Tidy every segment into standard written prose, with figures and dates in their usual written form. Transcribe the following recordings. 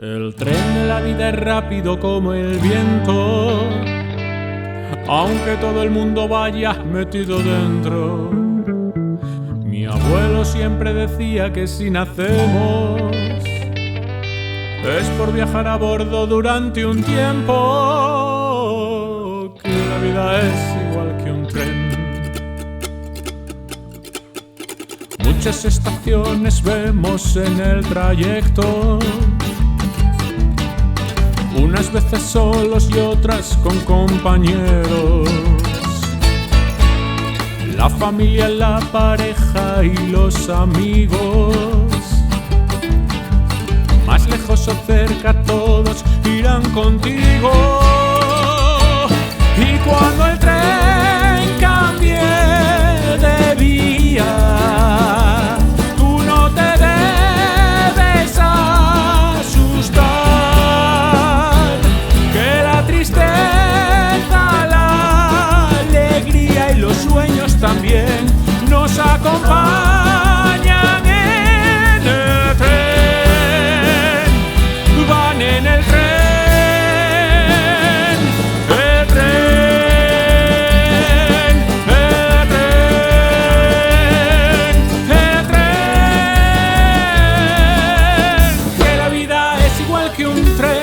El tren de la vida es rápido como el viento, aunque todo el mundo vaya metido dentro. Mi abuelo siempre decía que si nacemos es por viajar a bordo durante un tiempo, que la vida es igual que un tren. Muchas estaciones vemos en el trayecto, unas veces solos y otras con compañeros. La familia, la pareja y los amigos, más lejos o cerca todos irán contigo. Y cuando el tren cambie de vía, tú no te debes asustar, que la tristeza, la alegría y los sueños también nos acompañan en el tren. Van en el tren, el tren, el tren, el tren, que la vida es igual que un tren.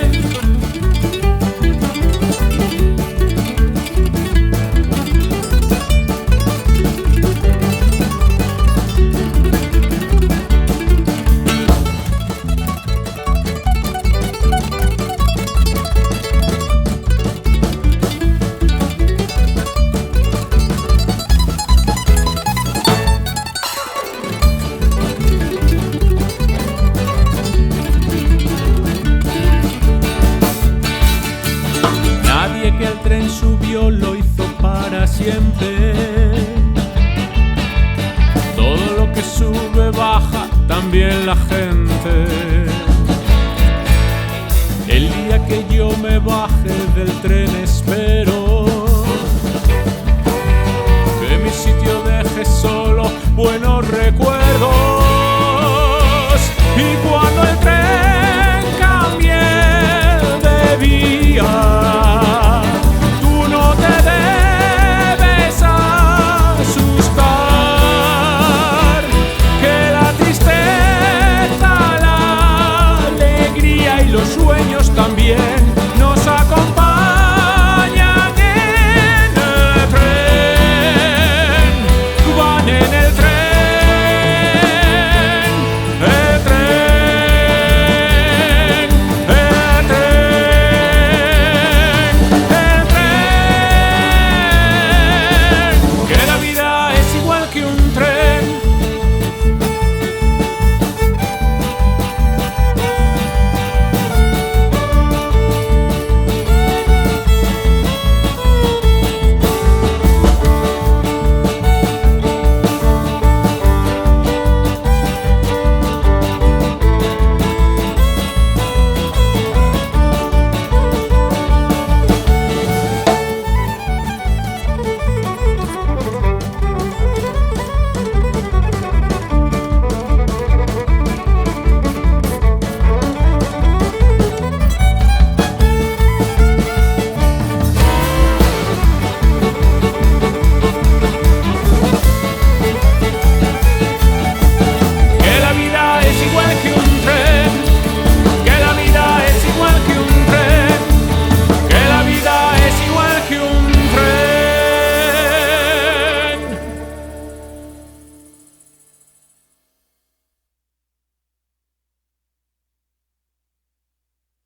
Que el tren subió lo hizo para siempre. Todo lo que sube baja, también la gente. El día que yo me baje del tren espero que mi sitio deje solo buenos recuerdos.